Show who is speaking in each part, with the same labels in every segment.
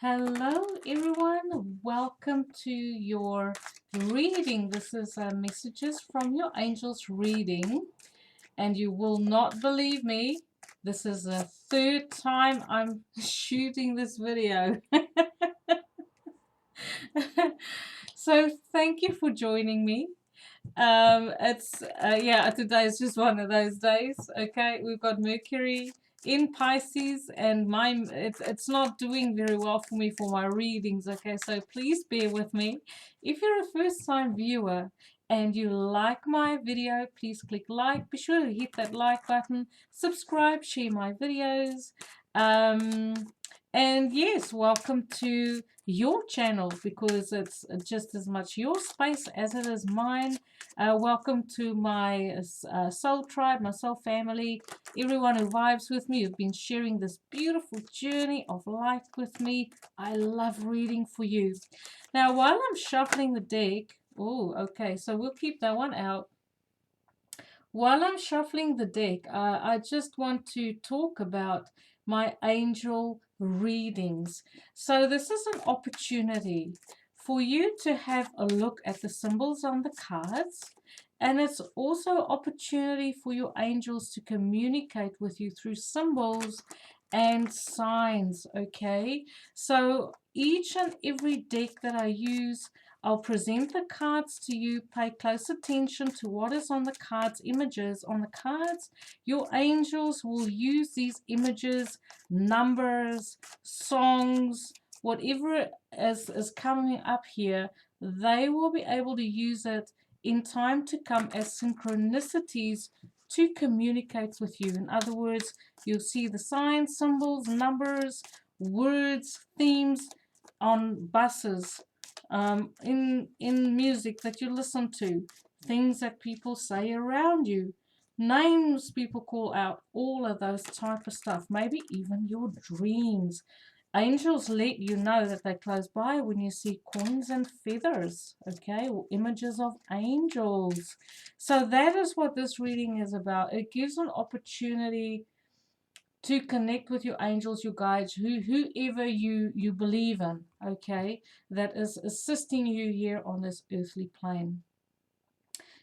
Speaker 1: Hello, everyone. Welcome to your reading. This is messages from your angels reading, and you will not believe me. This is the third time I'm shooting this video. So, thank you for joining me. It's yeah, today is just one of those days. Okay, we've got Mercury in Pisces, and it's not doing very well for me for my readings. Okay, so please bear with me. If you're a first time viewer and you like my video, please click like. Be sure to hit that like button, subscribe, share my videos. um and yes, welcome to your channel, because it's just as much your space as it is mine. Welcome to my soul tribe, my soul family, everyone who vibes with me, who've been sharing this beautiful journey of life with me. I love reading for you. Now, while I'm shuffling the deck, oh, okay, so we'll keep that one out. While I'm shuffling the deck, I just want to talk about my angel readings. So, this is an opportunity for you to have a look at the symbols on the cards, and it's also an opportunity for your angels to communicate with you through symbols and signs. Okay, so each and every deck that I use, I'll present the cards to you. Pay close attention to what is on the cards, images on the cards. Your angels will use these images, numbers, songs, whatever is coming up here. They will be able to use it in time to come as synchronicities to communicate with you. In other words, you'll see the signs, symbols, numbers, words, themes on buses, in music that you listen to, things that people say around you, names people call out, all of those type of stuff, maybe even your dreams. Angels let you know that they're close by when you see coins and feathers, okay, or images of angels. So that is what this reading is about. It gives an opportunity to connect with your angels, your guides, whoever you believe in, okay, that is assisting you here on this earthly plane.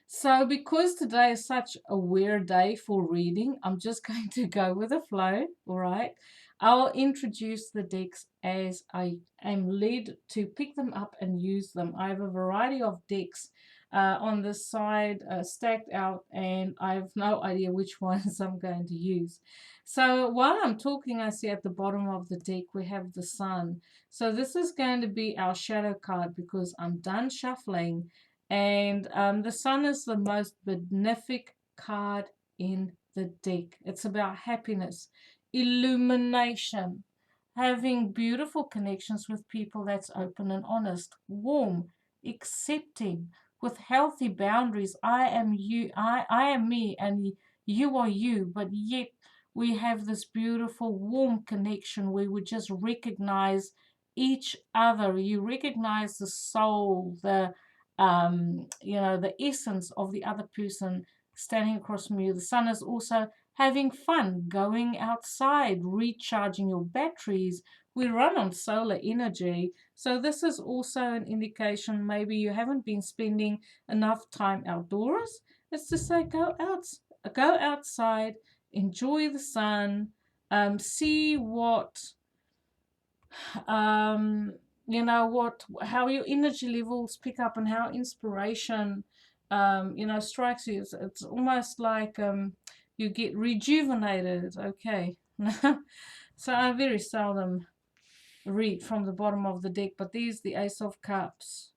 Speaker 1: So because today is such a weird day for reading, I'm just going to go with the flow. All right, I'll introduce the decks as I am led to pick them up and use them. I have a variety of decks on this side stacked out, and I have no idea which ones I'm going to use. So while I'm talking, I see at the bottom of the deck we have the Sun. So this is going to be our shadow card because I'm done shuffling, and the Sun is the most benefic card in the deck. It's about happiness, illumination, having beautiful connections with people that's open and honest, warm, accepting, with healthy boundaries. I am you, I am me, and you are you, but yet we have this beautiful, warm connection where we just recognize each other. You recognize the soul, the essence of the other person standing across from you. The Sun is also having fun, going outside, recharging your batteries. We run on solar energy, so this is also an indication maybe you haven't been spending enough time outdoors. It's to say go outside, enjoy the sun, see um, how your energy levels pick up and how inspiration, strikes you. It's almost like you get rejuvenated. Okay. So I very seldom read from the bottom of the deck, but there's the Ace of Cups.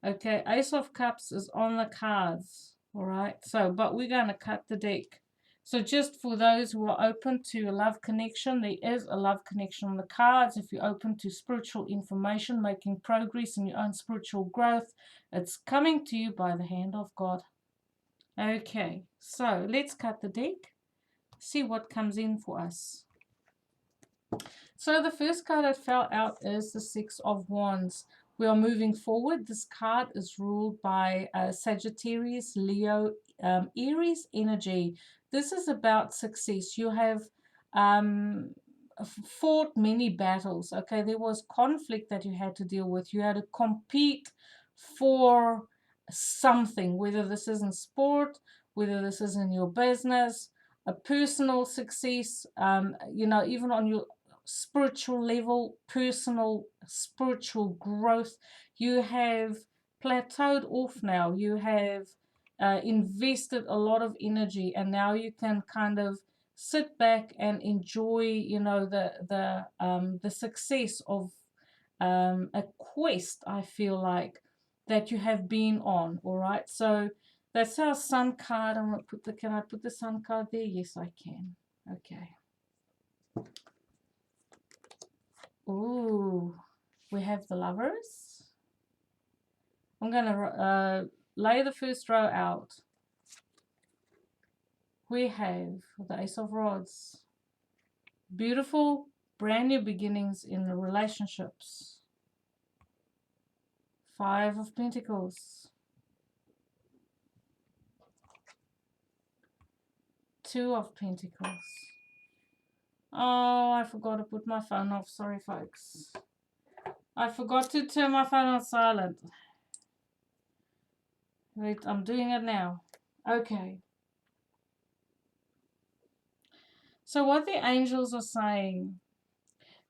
Speaker 1: Okay, Ace of Cups is on the cards. All right. So, but we're going to cut the deck. So just for those who are open to a love connection, there is a love connection on the cards. If you're open to spiritual information, making progress in your own spiritual growth, it's coming to you by the hand of God. Okay, so let's cut the deck, see what comes in for us. So the first card that fell out is the Six of Wands. We are moving forward. This card is ruled by Sagittarius, Leo, Aries energy. This is about success. You have fought many battles. Okay, there was conflict that you had to deal with. You had to compete for something, whether this is in sport, whether this is in your business, a personal success, even on your spiritual level, personal spiritual growth. You have plateaued off now. You have invested a lot of energy, and now you can kind of sit back and enjoy, the success of a quest, I feel like, that you have been on. All right, so that's our sun card. I'm gonna can I put the sun card there? Yes, I can. Okay. Ooh, we have the Lovers. I'm gonna lay the first row out. We have the Ace of Rods. Beautiful, brand new beginnings in the relationships. Five of Pentacles. Two of Pentacles. Oh, I forgot to put my phone off. Sorry, folks. I forgot to turn my phone on silent. Wait, I'm doing it now. Okay. So what the angels are saying,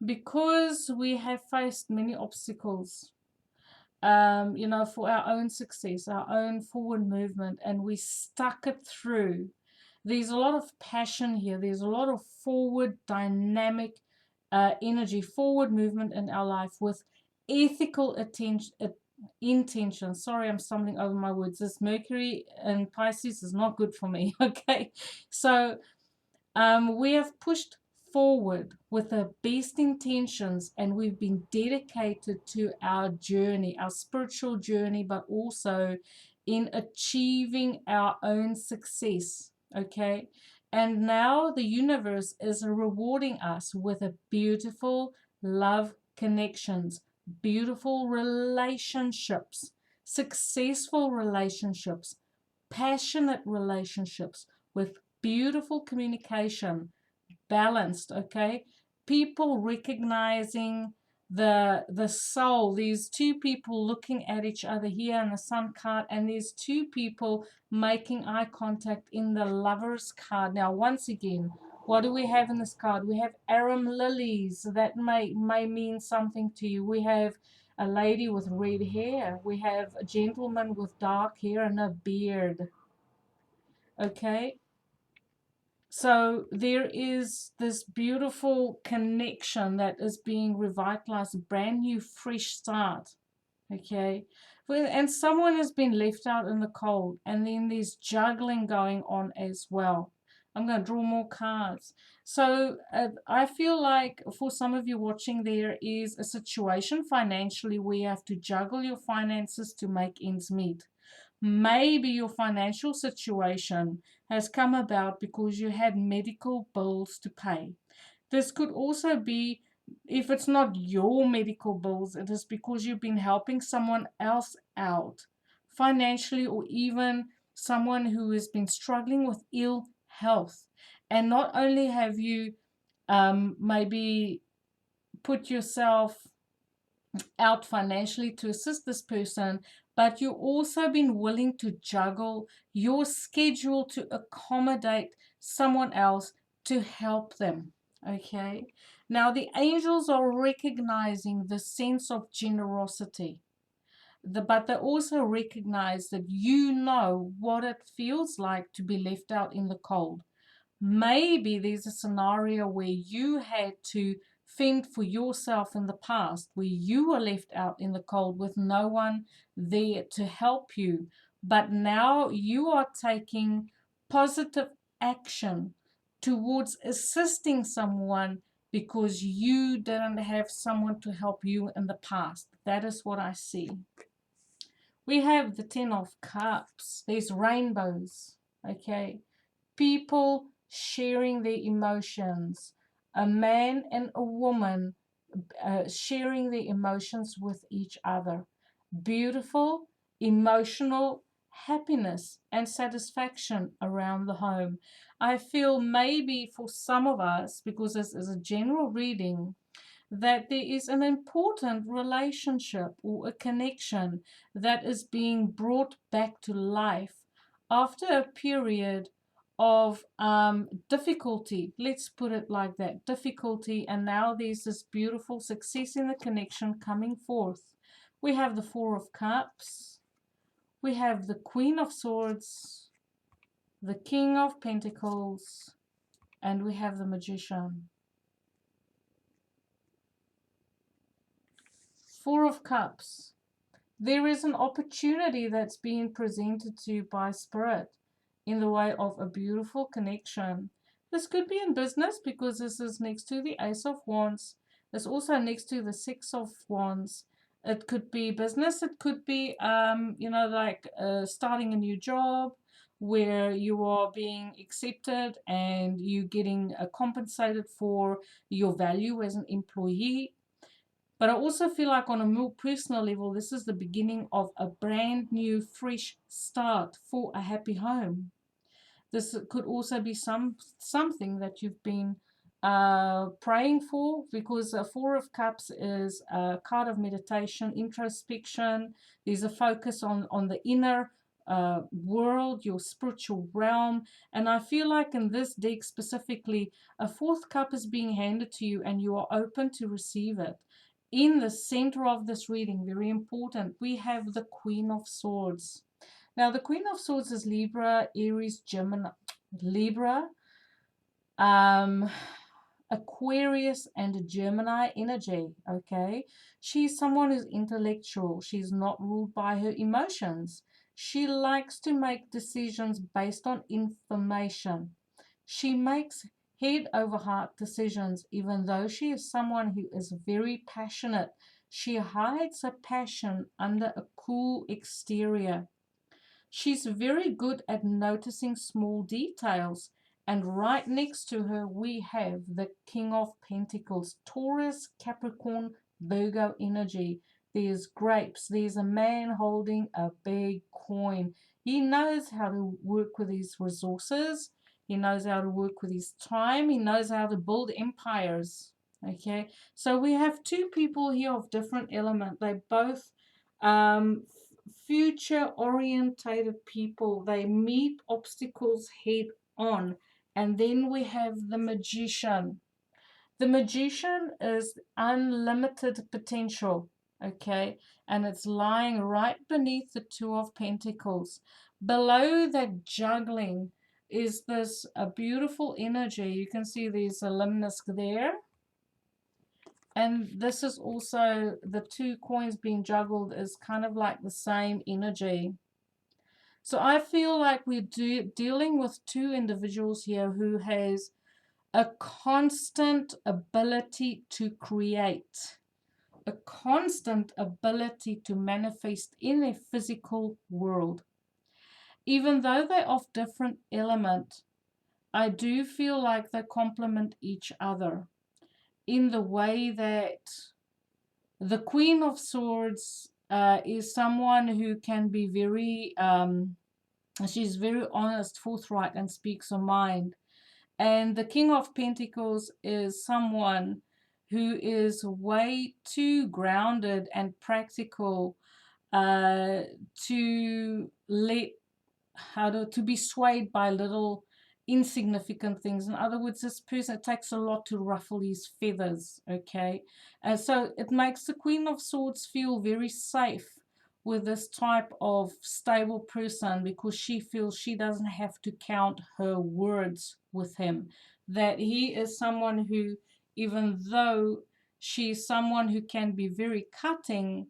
Speaker 1: because we have faced many obstacles, for our own success, our own forward movement, and we stuck it through. There's a lot of passion here. There's a lot of forward dynamic energy, forward movement in our life with ethical intention. Sorry, I'm stumbling over my words. This Mercury in Pisces is not good for me. Okay, so we have pushed forward with the best intentions, and we've been dedicated to our journey, our spiritual journey, but also in achieving our own success. Okay, and now the universe is rewarding us with a beautiful love connections, beautiful relationships, successful relationships, passionate relationships with beautiful communication, balanced. Okay, people recognizing the soul. These two people looking at each other here in the sun card, and there's two people making eye contact in the Lovers card. Now, once again, what do we have in this card? We have arum lilies. That may mean something to you. We have a lady with red hair. We have a gentleman with dark hair and a beard. Okay, so there is this beautiful connection that is being revitalized, a brand new, fresh start. Okay, and someone has been left out in the cold, and then there's juggling going on as well. I'm going to draw more cards. So I feel like for some of you watching, there is a situation financially where you have to juggle your finances to make ends meet. Maybe your financial situation has come about because you had medical bills to pay. This could also be, if it's not your medical bills, it is because you've been helping someone else out financially, or even someone who has been struggling with ill health. And not only have you maybe put yourself out financially to assist this person, but you've also been willing to juggle your schedule to accommodate someone else to help them. Okay, now the angels are recognizing the sense of generosity, but they also recognize that you know what it feels like to be left out in the cold. Maybe there's a scenario where you had to fend for yourself in the past, where you were left out in the cold with no one there to help you. But now you are taking positive action towards assisting someone because you didn't have someone to help you in the past. That is what I see. We have the Ten of Cups. There's rainbows. Okay, people sharing their emotions, a man and a woman sharing their emotions with each other. Beautiful, emotional, happiness and satisfaction around the home. I feel maybe for some of us, because this is a general reading, that there is an important relationship or a connection that is being brought back to life after a period of difficulty. Let's put it like that, difficulty, and now there's this beautiful success in the connection coming forth. We have the Four of Cups, we have the Queen of Swords, the King of Pentacles, and we have the Magician. Four of Cups. There is an opportunity that's being presented to you by Spirit in the way of a beautiful connection. This could be in business because this is next to the Ace of Wands. It's also next to the Six of Wands. It could be business. It could be, like starting a new job where you are being accepted and you getting compensated for your value as an employee. But I also feel like on a more personal level, this is the beginning of a brand new, fresh start for a happy home. This could also be something that you've been praying for, because a Four of Cups is a card of meditation, introspection. There's a focus on the inner world, your spiritual realm. And I feel like in this deck specifically, a fourth cup is being handed to you and you are open to receive it. In the center of this reading, very important, we have the Queen of Swords. Now, the Queen of Swords is Libra, Aries, Gemini, Libra, Aquarius, and Gemini energy, okay? She's someone who's intellectual. She's not ruled by her emotions. She likes to make decisions based on information. She makes head over heart decisions, even though she is someone who is very passionate. She hides her passion under a cool exterior. She's very good at noticing small details. And right next to her, we have the King of Pentacles, Taurus, Capricorn, Virgo energy. There's grapes. There's a man holding a big coin. He knows how to work with his resources. He knows how to work with his time. He knows how to build empires. Okay, so we have two people here of different element. They both future orientated people. They meet obstacles head on. And then we have the Magician. The Magician is unlimited potential, okay? And it's lying right beneath the Two of Pentacles. Below that juggling is this a beautiful energy. You can see there's a limnisk there. And this is also the two coins being juggled is kind of like the same energy. So I feel like we're dealing with two individuals here who has a constant ability to create, a constant ability to manifest in a physical world. Even though they're of different element, I do feel like they complement each other in the way that the Queen of Swords is someone who can be very, she's very honest, forthright, and speaks her mind. And the King of Pentacles is someone who is way too grounded and practical to let to be swayed by little insignificant things. In other words, this person, it takes a lot to ruffle his feathers, okay? And so it makes the Queen of Swords feel very safe with this type of stable person, because she feels she doesn't have to count her words with him. That he is someone who, even though she's someone who can be very cutting,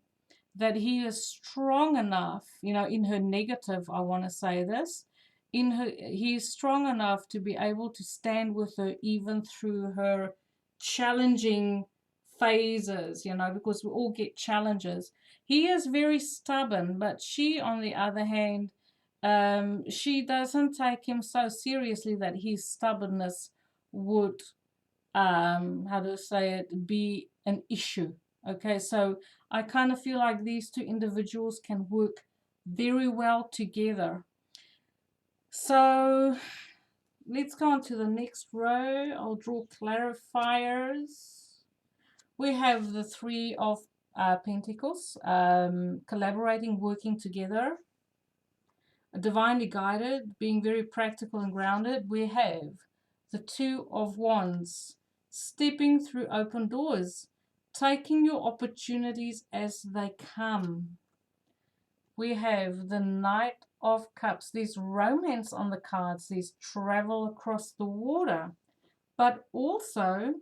Speaker 1: that he is strong enough, in her negative, I want to say this, he's strong enough to be able to stand with her even through her challenging phases, because we all get challenges. He is very stubborn, but she, on the other hand, she doesn't take him so seriously that his stubbornness would, be an issue. Okay, so I kind of feel like these two individuals can work very well together. So let's go on to the next row. I'll draw clarifiers. We have the Three of Pentacles, collaborating, working together, divinely guided, being very practical and grounded. We have the Two of Wands, stepping through open doors, taking your opportunities as they come. We have the Knight of Cups. There's romance on the cards. There's travel across the water. But also,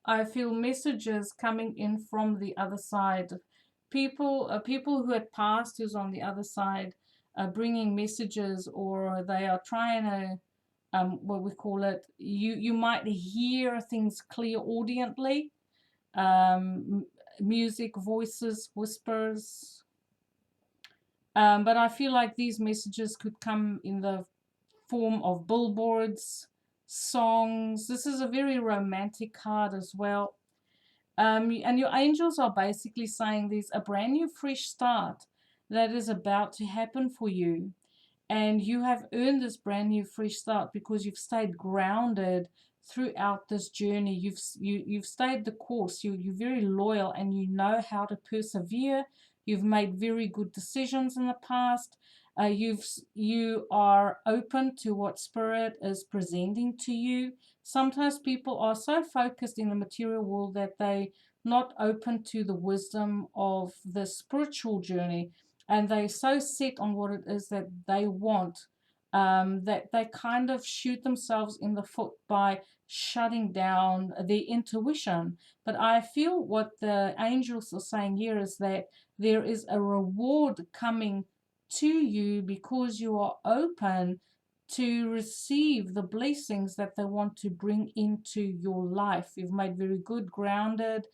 Speaker 1: I feel messages coming in from the other side. People who had passed, who's on the other side, bringing messages, or they are trying to, what we call it, you might hear things clear audiently, music, voices, whispers. But I feel like these messages could come in the form of billboards, songs. This is a very romantic card as well. And your angels are basically saying there's a brand new fresh start that is about to happen for you. And you have earned this brand new fresh start because you've stayed grounded throughout this journey. You've stayed the course. You're very loyal and you know how to persevere. You've made very good decisions in the past. You are open to what spirit is presenting to you. Sometimes people are so focused in the material world that they not open to the wisdom of the spiritual journey, and they're so set on what it is that they want, that they kind of shoot themselves in the foot by shutting down their intuition. But I feel what the angels are saying here is that there is a reward coming to you because you are open to receive the blessings that they want to bring into your life. You've made very good, grounded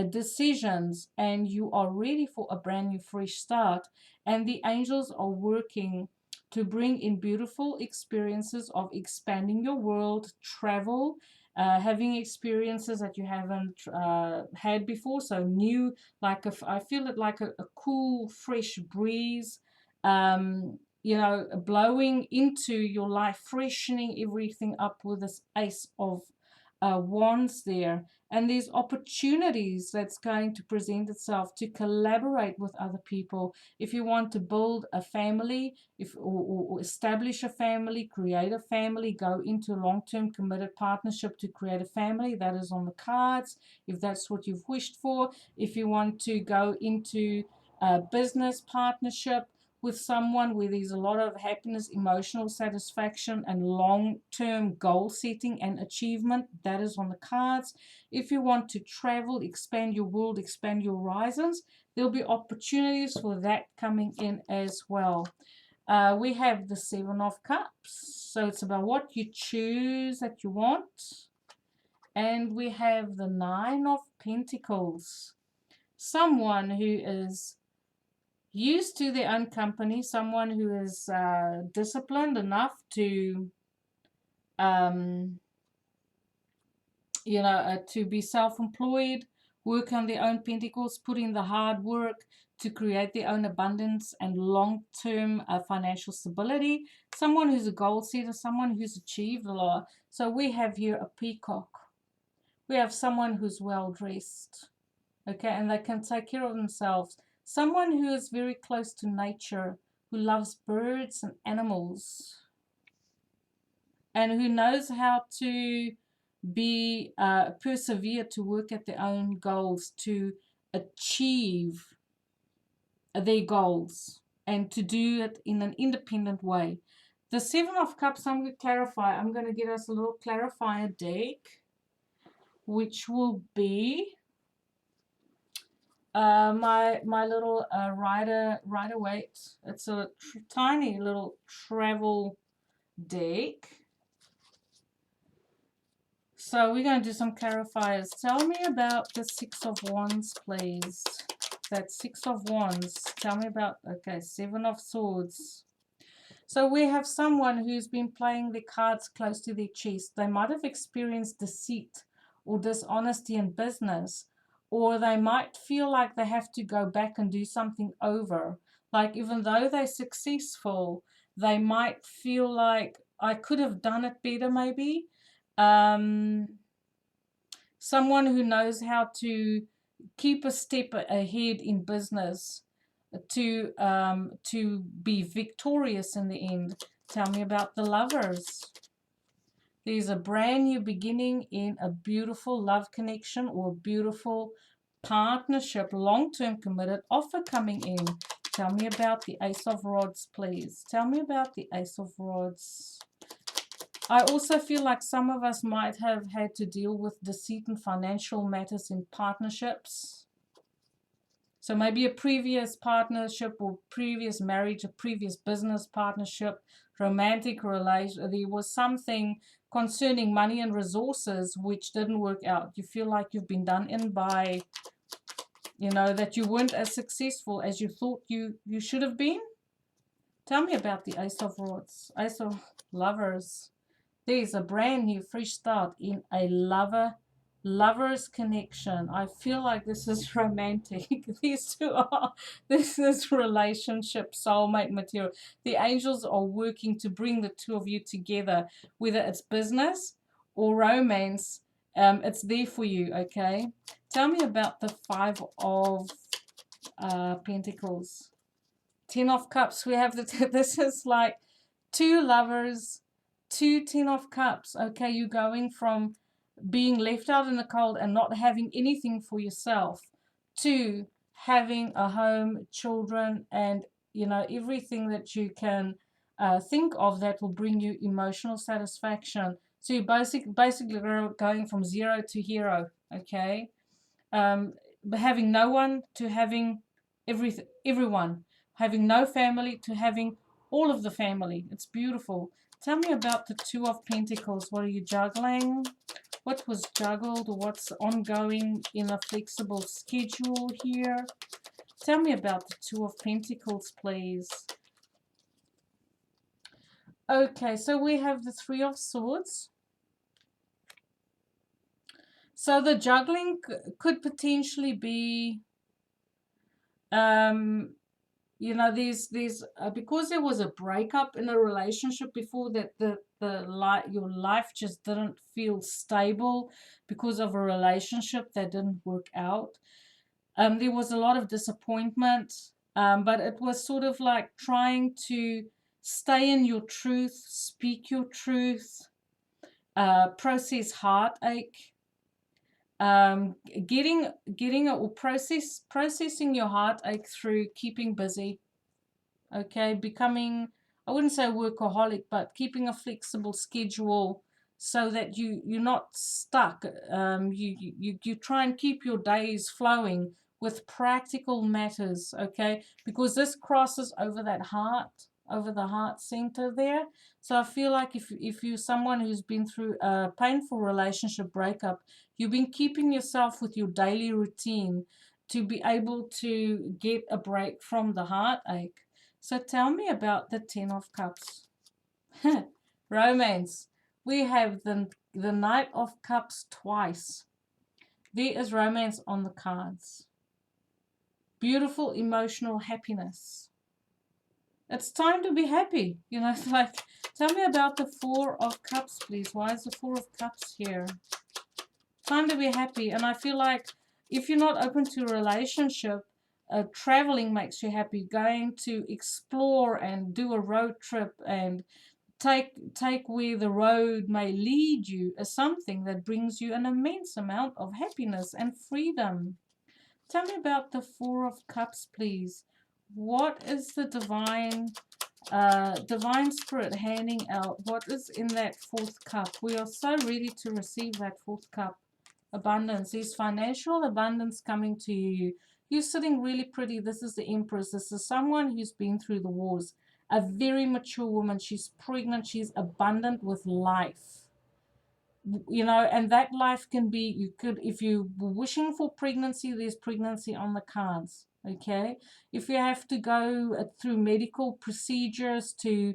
Speaker 1: decisions, and you are ready for a brand new, fresh start. And the angels are working to bring in beautiful experiences of expanding your world, travel, having experiences that you haven't had before. So new, I feel it like a cool, fresh breeze. Blowing into your life, freshening everything up with this Ace of Wands there. And there's opportunities that's going to present itself to collaborate with other people. If you want to build a family, or establish a family, create a family, go into a long-term committed partnership to create a family, that is on the cards, if that's what you've wished for. If you want to go into a business partnership with someone where there's a lot of happiness, emotional satisfaction, and long-term goal setting and achievement, that is on the cards. If you want to travel, expand your world, expand your horizons, there'll be opportunities for that coming in as well. We have the Seven of Cups, so it's about what you choose that you want. And we have the Nine of Pentacles, someone who is used to their own company, someone who is disciplined enough to, to be self-employed, work on their own pentacles, put in the hard work to create their own abundance and long-term financial stability. Someone who's a goal setter, someone who's achieved a lot. So we have here a peacock. We have someone who's well-dressed, okay, and they can take care of themselves. Someone who is very close to nature, who loves birds and animals, and who knows how to be persevere to work at their own goals, to achieve their goals, and to do it in an independent way. The Seven of Cups, I'm going to clarify. I'm going to get us a little clarifier deck, which will be my little Rider Waite. It's a tiny little travel deck. So we're going to do some clarifiers. Tell me about the Six of Wands, please. That Six of Wands. Tell me about, okay, Seven of Swords. So we have someone who's been playing the cards close to their chest. They might have experienced deceit or dishonesty in business, or they might feel like they have to go back and do something over. Like, even though they're successful, they might feel like I could have done it better, maybe. Um, Someone who knows how to keep a step ahead in business to be victorious in the end. Tell me about the lovers. There's a brand new beginning in a beautiful love connection or beautiful partnership, long-term committed offer coming in. Tell me about the Ace of Rods, please. Tell me about the Ace of Rods. I also feel like some of us might have had to deal with deceit and financial matters in partnerships. So maybe a previous partnership or previous marriage, a previous business partnership, romantic relation, there was something concerning money and resources which didn't work out. You feel like you've been done in by, that you weren't as successful as you thought you should have been. Tell me about the Ace of Rods, Ace of Lovers. There's a brand new fresh start in a lover's connection. I feel like this is romantic. These two are, this is relationship, soulmate material. The angels are working to bring the two of you together, whether it's business or romance. It's there for you, okay? Tell me about the Five of Pentacles. 10 of Cups. We have this is like two lovers, two 10 of Cups. Okay, you're going from being left out in the cold and not having anything for yourself to having a home, children, and everything that you can think of that will bring you emotional satisfaction. So you're basically going from zero to hero. Okay, but having no one to having everyone, having no family to having all of the family. It's beautiful. Tell me about the Two of Pentacles. What are you juggling? What was juggled or what's ongoing in a flexible schedule here? Tell me about the Two of Pentacles, please. Okay, so we have the Three of Swords. So the juggling could potentially be, there's because there was a breakup in a relationship before that, your life just didn't feel stable because of a relationship that didn't work out. There was a lot of disappointment, but it was sort of like trying to stay in your truth, speak your truth, process heartache, processing your heartache through keeping busy. Okay, becoming, I wouldn't say workaholic, but keeping a flexible schedule so that you're not stuck. You try and keep your days flowing with practical matters, okay? Because this crosses over that heart, over the heart center there. So I feel like if you're someone who's been through a painful relationship breakup, you've been keeping yourself with your daily routine to be able to get a break from the heartache. So tell me about the Ten of Cups. Romance. We have the Knight of Cups twice. There is romance on the cards. Beautiful emotional happiness. It's time to be happy. It's like, tell me about the Four of Cups, please. Why is the Four of Cups here? Time to be happy. And I feel like if you're not open to a relationship, traveling makes you happy. Going to explore and do a road trip and take where the road may lead you is something that brings you an immense amount of happiness and freedom. Tell me about the Four of Cups, please. What is the divine spirit handing out? What is in that fourth cup? We are so ready to receive that fourth cup. Abundance. There's financial abundance coming to you. You're sitting really pretty. This is the Empress. This is someone who's been through the wars. A very mature woman. She's pregnant. She's abundant with life. And that life can be, if you were wishing for pregnancy, there's pregnancy on the cards. Okay. If you have to go through medical procedures to,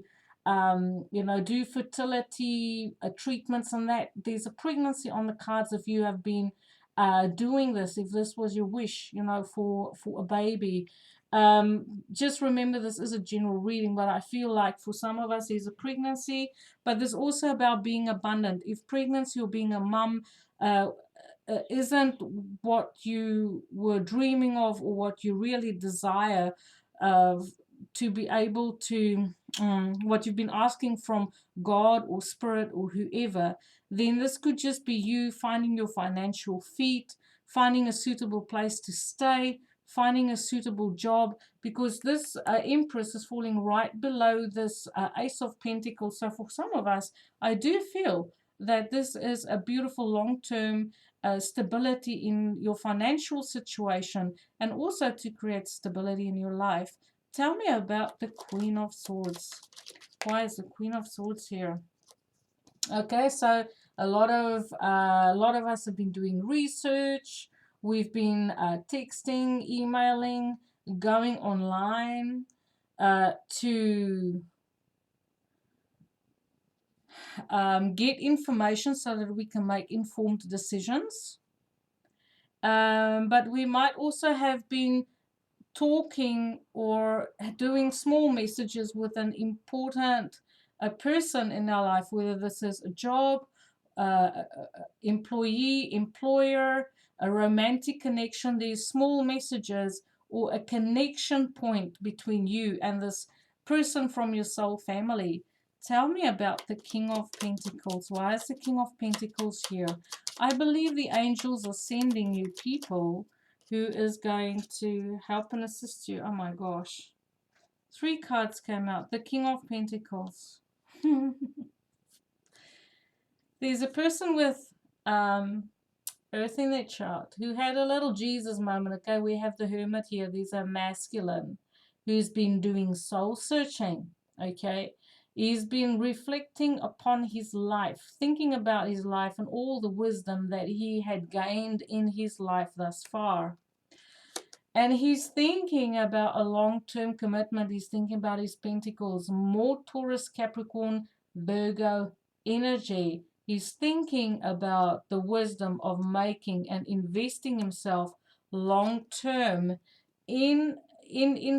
Speaker 1: do fertility treatments and that, there's a pregnancy on the cards if you have been doing this, if this was your wish, for a baby. Just remember, this is a general reading, but I feel like for some of us there's a pregnancy, but there's also about being abundant. If pregnancy or being a mum uh, isn't what you were dreaming of or what you really desire, of to be able to, what you've been asking from God or spirit or whoever, then this could just be you finding your financial feet, finding a suitable place to stay, finding a suitable job, because this Empress is falling right below this Ace of Pentacles. So for some of us, I do feel that this is a beautiful long-term stability in your financial situation, and also to create stability in your life. Tell me about the Queen of Swords. Why is the Queen of Swords here? Okay, so a lot of us have been doing research. We've been texting, emailing, going online to get information so that we can make informed decisions. But we might also have been talking or doing small messages with an important person in our life, whether this is a job, employee, employer, a romantic connection. These small messages or a connection point between you and this person from your soul family. Tell me about the King of Pentacles. Why is the King of Pentacles here? I believe the angels are sending you people who is going to help and assist you. Oh my gosh. 3 cards came out. The King of Pentacles. There's a person with Earth in their chart who had a little Jesus moment. Okay, we have the Hermit here. These are masculine, who's been doing soul searching. Okay, he's been reflecting upon his life, thinking about his life and all the wisdom that he had gained in his life thus far. And he's thinking about a long-term commitment. He's thinking about his pentacles, more Taurus, Capricorn, Virgo energy. He's thinking about the wisdom of making and investing himself long-term in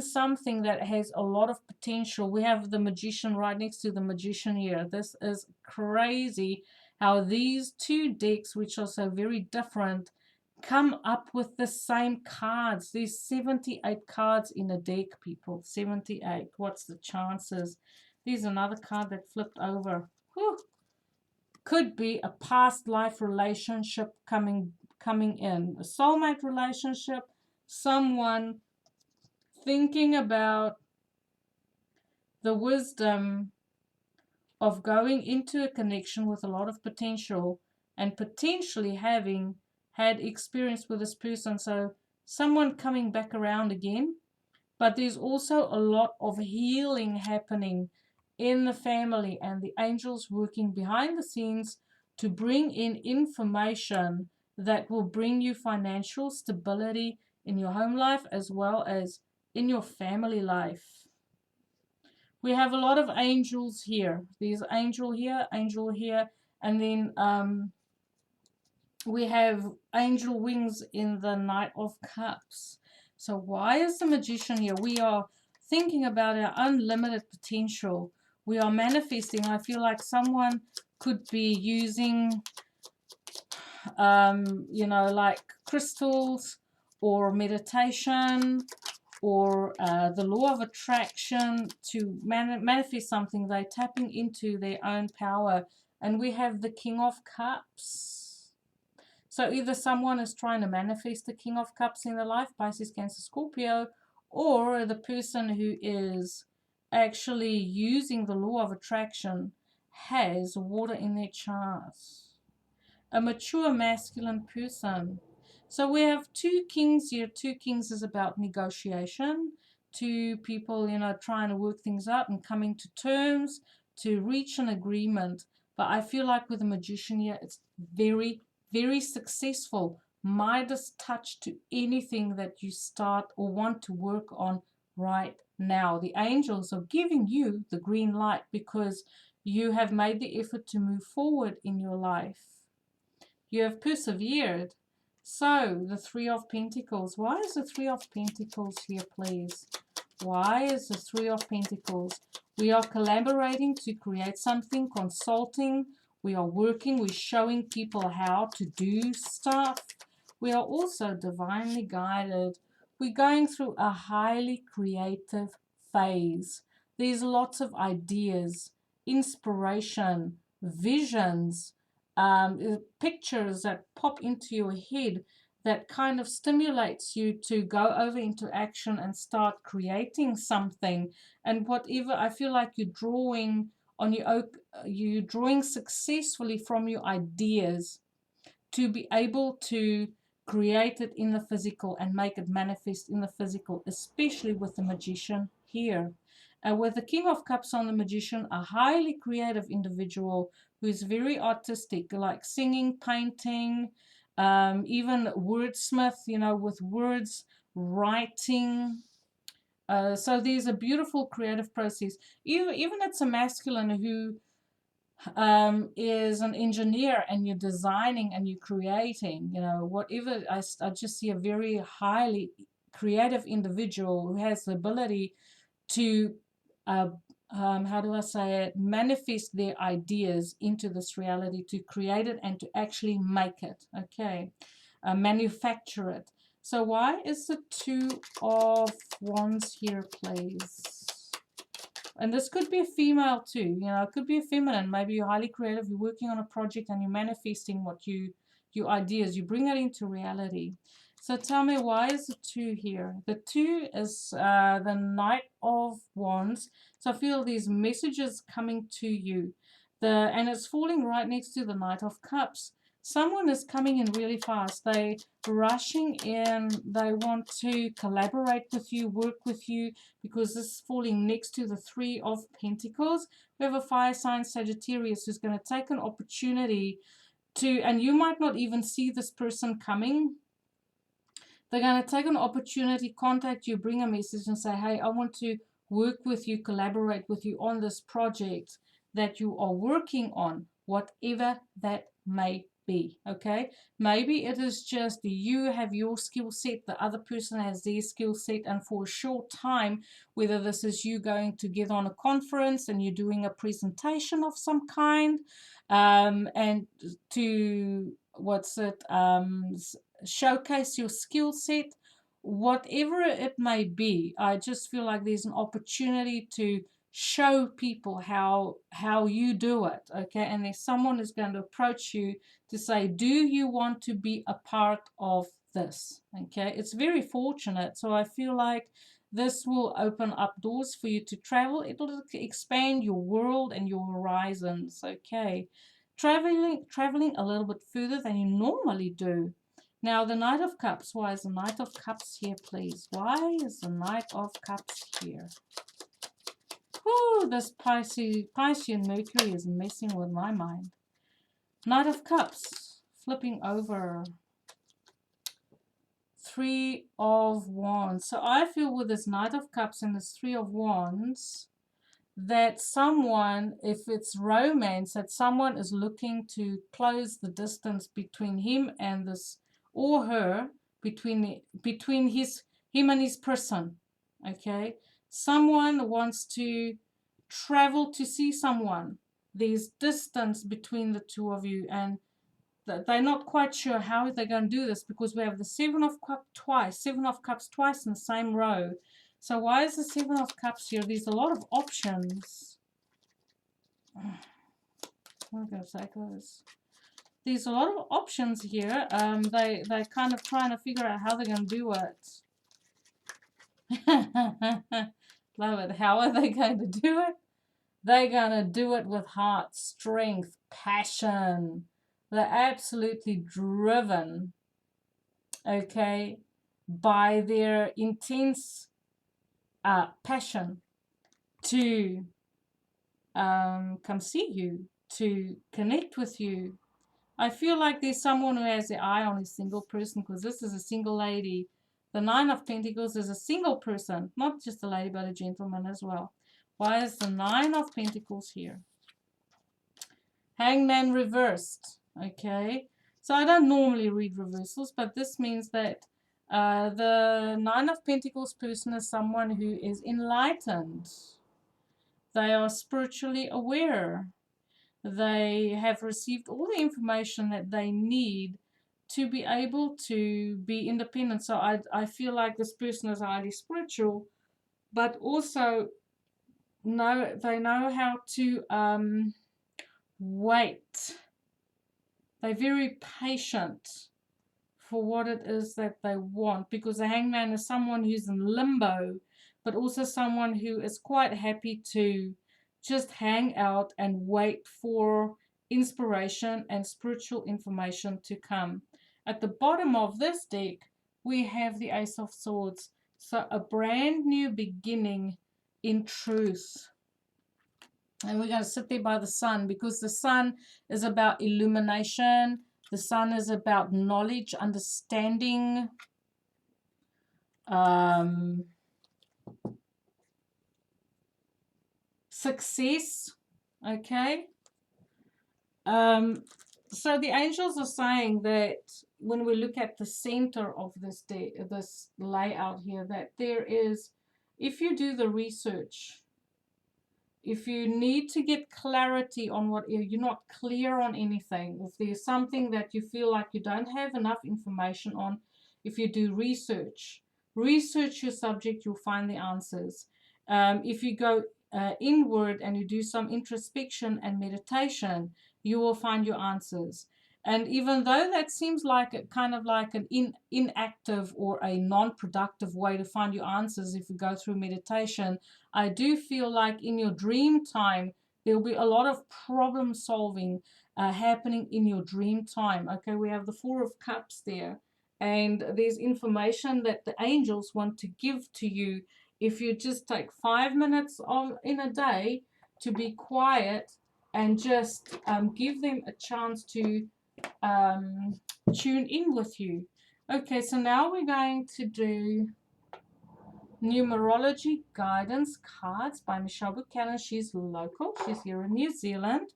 Speaker 1: something that has a lot of potential. We have the Magician right next to the Magician here. This is crazy how these two decks, which are so very different, come up with the same cards. There's 78 cards in a deck, people. 78. What's the chances? There's another card that flipped over. Whew. Could be a past life relationship coming in. A soulmate relationship. Someone thinking about the wisdom of going into a connection with a lot of potential and potentially having had experience with this person. So someone coming back around again. But there's also a lot of healing happening in the family, and the angels working behind the scenes to bring in information that will bring you financial stability in your home life as well as in your family life. We have a lot of angels here. There's angel here, and then we have angel wings in the Knight of Cups. So why is the Magician here? We are thinking about our unlimited potential. We are manifesting. I feel like someone could be using, like crystals or meditation or the law of attraction to manifest something. They're tapping into their own power. And we have the King of Cups. So either someone is trying to manifest the King of Cups in their life, Pisces, Cancer, Scorpio, or the person who is actually using the law of attraction has water in their charts. A mature masculine person. So we have 2 kings here. 2 kings is about negotiation. 2 people, trying to work things out and coming to terms to reach an agreement. But I feel like with the Magician here, it's very, very successful. Midas touch to anything that you start or want to work on right now. The angels are giving you the green light because you have made the effort to move forward in your life. You have persevered. So, the Three of Pentacles. Why is the Three of Pentacles here, please? Why is the Three of Pentacles? We are collaborating to create something, consulting. We are working, we're showing people how to do stuff. We are also divinely guided. We're going through a highly creative phase. There's lots of ideas, inspiration, visions, pictures that pop into your head that kind of stimulates you to go over into action and start creating something. And whatever, I feel like you're drawing on your, you're drawing successfully from your ideas to be able to create it in the physical and make it manifest in the physical, especially with the magician here. With the King of Cups on the magician, a highly creative individual who is very artistic, like singing, painting, even wordsmith, you know, with words, writing. So there's a beautiful creative process. Even it's a masculine who is an engineer and you're designing and you're creating, you know, whatever. I just see a very highly creative individual who has the ability to, how do I say it, manifest their ideas into this reality, to create it and to actually make it, okay, manufacture it. So why is the Two of Wands here, please? And this could be a female too, you know, it could be a feminine. Maybe you're highly creative, you're working on a project and you're manifesting what your ideas, you bring it into reality. So tell me, why is the Two here? The Two is the Knight of Wands. So I feel these messages coming to you. And it's falling right next to the Knight of Cups. Someone is coming in really fast. They rushing in. They want to collaborate with you, work with you, because this is falling next to the Three of Pentacles. We have a fire sign, Sagittarius, who's going to take an opportunity to, and you might not even see this person coming. They're going to take an opportunity, contact you, bring a message and say, hey, I want to work with you, collaborate with you on this project that you are working on, whatever that may be. Okay, maybe it is just you have your skill set, the other person has their skill set, and for a short time, whether this is you going together on a conference and you're doing a presentation of some kind, and to showcase your skill set, whatever it may be. I just feel like there's an opportunity to show people how you do it, okay? And there's someone who's going to approach you to say, do you want to be a part of this? Okay, it's very fortunate. So I feel like this will open up doors for you to travel. It'll expand your world and your horizons. Okay, traveling a little bit further than you normally do. Now, the Knight of Cups. Why is the Knight of Cups here, please? Why is the Knight of Cups here? Whew, this Piscean Mercury is messing with my mind. Knight of Cups, flipping over. Three of Wands. So I feel with this Knight of Cups and this Three of Wands, that someone, if it's romance, that someone is looking to close the distance between him and this, or her, between him and his person. Okay, someone wants to travel to see someone. There's distance between the two of you, and they're not quite sure how they're going to do this, because we have the Seven of Cups twice in the same row. So why is the Seven of Cups here? There's a lot of options. I'm going to say this. There's a lot of options here. They're kind of trying to figure out how they're going to do it. Love it. How are they going to do it? They're going to do it with heart, strength, passion. They're absolutely driven, okay, by their intense passion to come see you, to connect with you. I feel like there's someone who has their eye on a single person, because this is a single lady. The Nine of Pentacles is a single person, not just a lady, but a gentleman as well. Why is the Nine of Pentacles here? Hangman reversed, okay? So I don't normally read reversals, but this means that the Nine of Pentacles person is someone who is enlightened. They are spiritually aware. They have received all the information that they need to be able to be independent. So I feel like this person is highly spiritual, but also they know how to wait. They're very patient for what it is that they want, because the hangman is someone who's in limbo, but also someone who is quite happy to just hang out and wait for inspiration and spiritual information to come. At the bottom of this deck, we have the Ace of Swords. So a brand new beginning in truth. And we're going to sit there by the sun, because the sun is about illumination. The sun is about knowledge, understanding, success. Okay. So the angels are saying that when we look at the center of this layout here, that there is, if you do the research, if you need to get clarity on what you're not clear on anything, if there's something that you feel like you don't have enough information on, if you do research your subject, you'll find the answers. If you go inward and you do some introspection and meditation, you will find your answers. And even though that seems like kind of like an inactive or a non-productive way to find your answers, if you go through meditation, I do feel like in your dream time, there will be a lot of problem solving happening in your dream time. Okay, we have the Four of Cups there, and there's information that the angels want to give to you if you just take 5 minutes in a day to be quiet and just give them a chance to tune in with you. Okay, so now we're going to do Numerology Guidance Cards by Michelle Buchanan. She's local. She's here in New Zealand.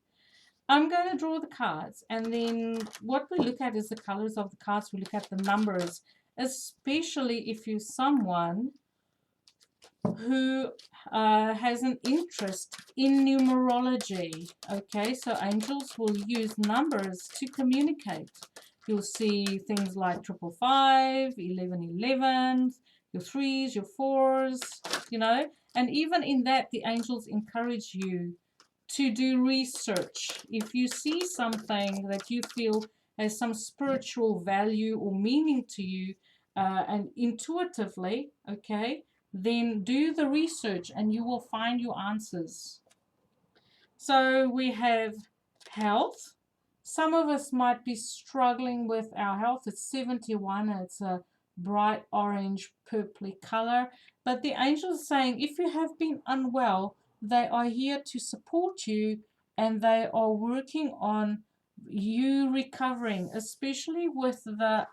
Speaker 1: I'm going to draw the cards, and then what we look at is the colors of the cards. We look at the numbers, especially if you're someone who has an interest in numerology. Okay, so angels will use numbers to communicate. You'll see things like 555, 1111, your 3s, your 4s, you know, and even in that, the angels encourage you to do research. If you see something that you feel has some spiritual value or meaning to you, and intuitively, okay, then do the research and you will find your answers. So we have health. Some of us might be struggling with our health. It's 71 and it's a bright orange purpley color. But the angels are saying if you have been unwell, they are here to support you and they are working on you recovering, especially with the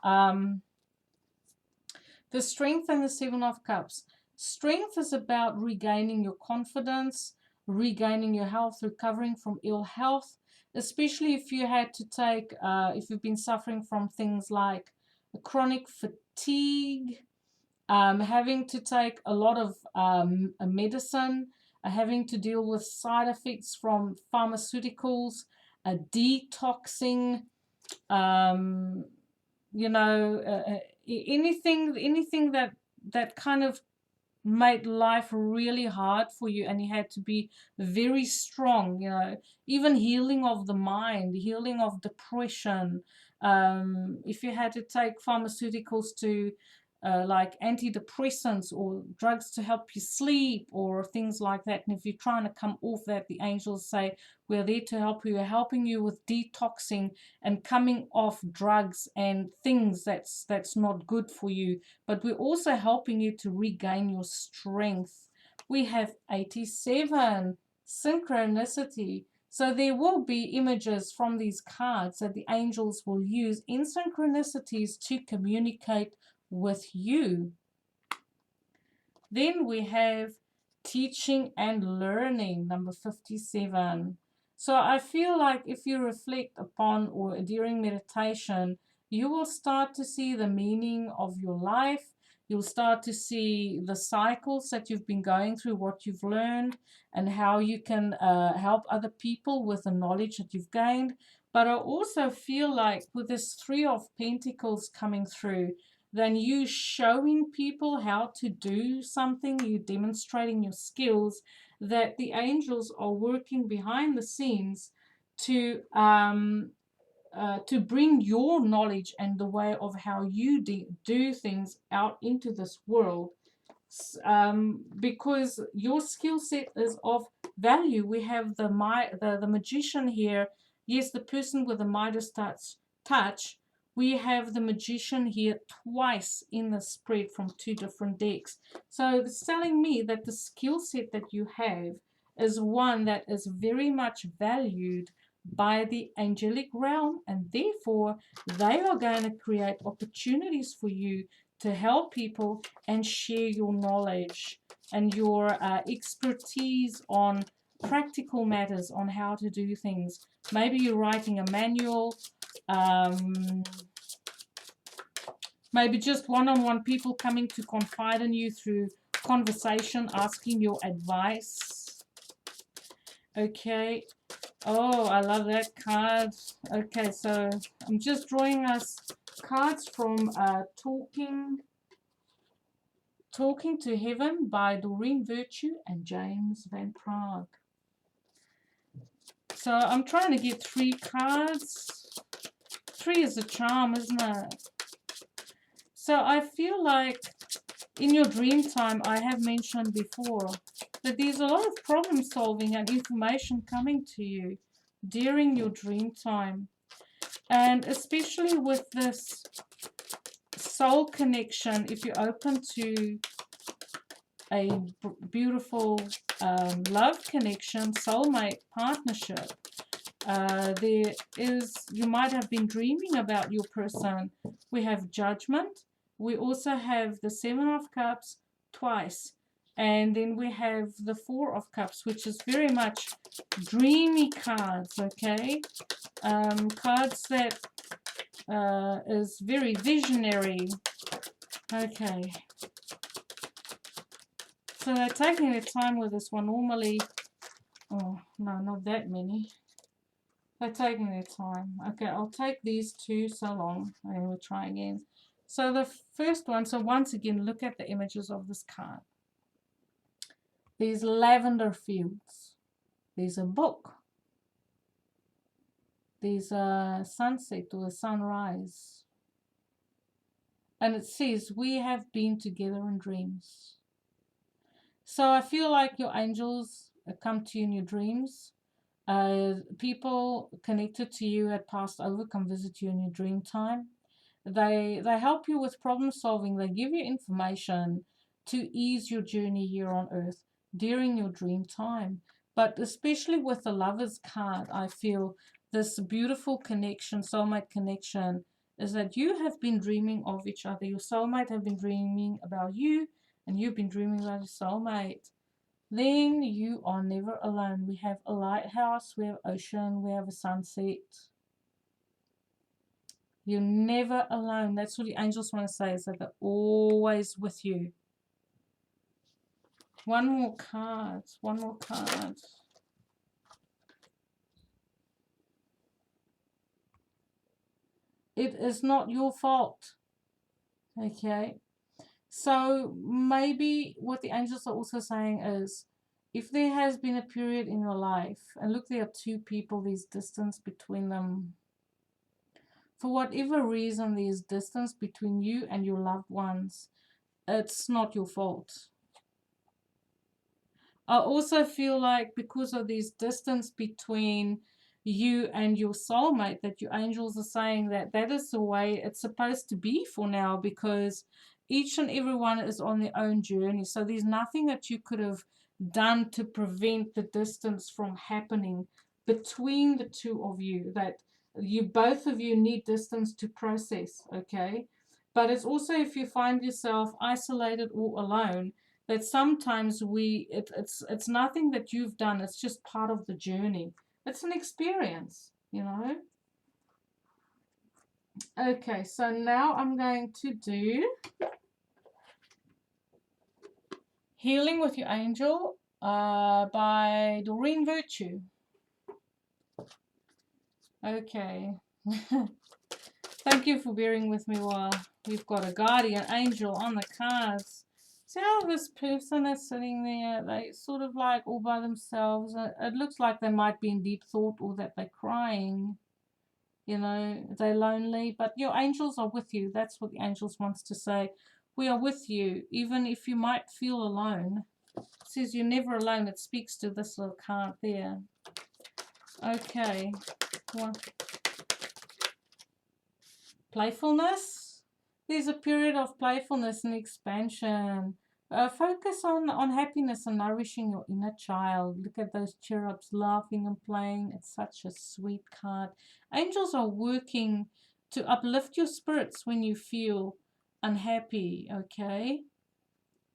Speaker 1: Strength and the Seven of Cups. Strength is about regaining your confidence, regaining your health, recovering from ill health, especially if you had to take, if you've been suffering from things like chronic fatigue, having to take a lot of medicine, having to deal with side effects from pharmaceuticals, detoxing, you know, anything that kind of made life really hard for you, and you had to be very strong, you know, even healing of the mind, healing of depression. If you had to take pharmaceuticals to like antidepressants or drugs to help you sleep or things like that, and if you're trying to come off that, the angels say we're there to help you. We're helping you with detoxing and coming off drugs and things that's not good for you, but we're also helping you to regain your strength. We have 87, synchronicity. So there will be images from these cards that the angels will use in synchronicities to communicate with you. Then we have teaching and learning, number 57. So I feel like if you reflect upon or during meditation, you will start to see the meaning of your life. You'll start to see the cycles that you've been going through, what you've learned, and how you can help other people with the knowledge that you've gained. But I also feel like with this Three of Pentacles coming through, then you showing people how to do something, you demonstrating your skills, that the angels are working behind the scenes to bring your knowledge and the way of how you do things out into this world, because your skill set is of value. We have the magician here. Yes, the person with the Midas touch. We have the magician here twice in the spread from two different decks. So it's telling me that the skill set that you have is one that is very much valued by the angelic realm, and therefore they are going to create opportunities for you to help people and share your knowledge and your expertise on practical matters on how to do things. Maybe you're writing a manual, maybe just one-on-one people coming to confide in you through conversation, asking your advice. Okay. Oh, I love that card. Okay, so I'm just drawing us cards from Talking to Heaven by Doreen Virtue and James Van Prague. So I'm trying to get 3 cards. 3 is a charm, isn't it? So I feel like in your dream time, I have mentioned before that there's a lot of problem solving and information coming to you during your dream time. And especially with this soul connection, if you're open to a beautiful love connection, soulmate partnership, you might have been dreaming about your person. We have Judgment. We also have the Seven of Cups twice. And then we have the Four of Cups, which is very much dreamy cards, okay? Cards that is very visionary. Okay. So they're taking their time with this one. Normally, oh, no, not that many. They're taking their time. Okay, I'll take these 2 so long, and we'll try again. So the first one, so once again, look at the images of this card. There's lavender fields. There's a book. There's a sunset or a sunrise. And it says, we have been together in dreams. So I feel like your angels come to you in your dreams. People connected to you had passed over come visit you in your dream time. They help you with problem solving. They give you information to ease your journey here on earth during your dream time. But especially with the Lovers card, I feel this beautiful connection, soulmate connection, is that you have been dreaming of each other. Your soulmate have been dreaming about you, and you've been dreaming about your soulmate. Then you are never alone. We have a lighthouse, we have ocean, we have a sunset. You're never alone. That's what the angels want to say, is that they're always with you. One more card. One more card. It is not your fault. Okay. So maybe what the angels are also saying is, if there has been a period in your life, and look, there are 2 people, there's distance between them. For whatever reason, there's distance between you and your loved ones. It's not your fault. I also feel like because of this distance between you and your soulmate, that your angels are saying that that is the way it's supposed to be for now, because each and every one is on their own journey. So there's nothing that you could have done to prevent the distance from happening between the 2 of you, that both of you need distance to process, okay? But it's also, if you find yourself isolated or alone, that sometimes it's nothing that you've done, it's just part of the journey. It's an experience, you know. Okay, so now I'm going to do Healing with Your Angel by Doreen Virtue. Okay. Thank you for bearing with me while we've got a guardian angel on the cards. See how this person is sitting there, they sort of like all by themselves. It looks like they might be in deep thought or that they're crying. You know, they're lonely, but your angels are with you. That's what the angels wants to say. We are with you, even if you might feel alone. It says you're never alone. It speaks to this little card there. Okay. Well, playfulness. There's a period of playfulness and expansion. Focus on happiness and nourishing your inner child. Look at those cherubs laughing and playing. It's such a sweet card. Angels are working to uplift your spirits when you feel unhappy, okay?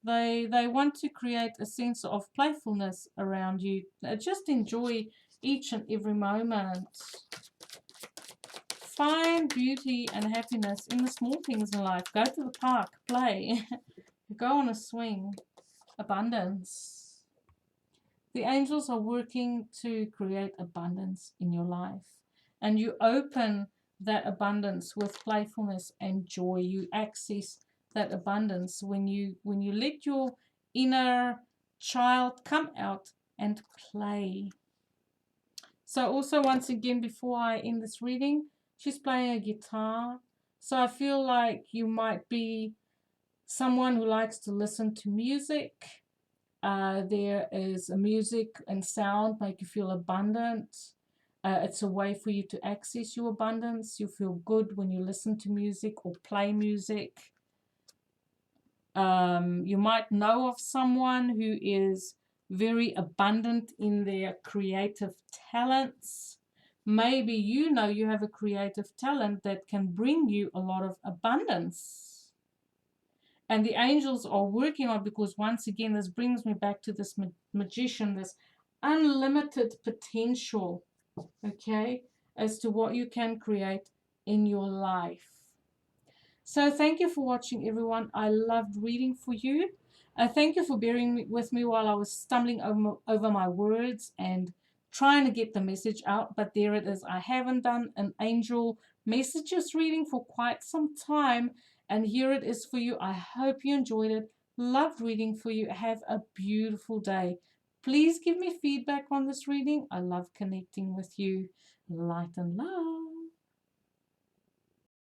Speaker 1: They want to create a sense of playfulness around you. Just enjoy each and every moment. Find beauty and happiness in the small things in life. Go to the park, play, go on a swing. Abundance. The angels are working to create abundance in your life. And you open that abundance with playfulness and joy. You access that abundance when you let your inner child come out and play. So also, once again, before I end this reading, she's playing a guitar. So I feel like you might be someone who likes to listen to music. There is a music and sound make you feel abundant. It's a way for you to access your abundance. You feel good when you listen to music or play music. You might know of someone who is very abundant in their creative talents. Maybe you know you have a creative talent that can bring you a lot of abundance. And the angels are working on, because once again, this brings me back to this magician, this unlimited potential, okay, as to what you can create in your life. So thank you for watching, everyone. I loved reading for you. Thank you for bearing with me while I was stumbling over my words and trying to get the message out. But there it is. I haven't done an angel messages reading for quite some time. And here it is for you. I hope you enjoyed it. Loved reading for you. Have a beautiful day. Please give me feedback on this reading. I love connecting with you. Light and love.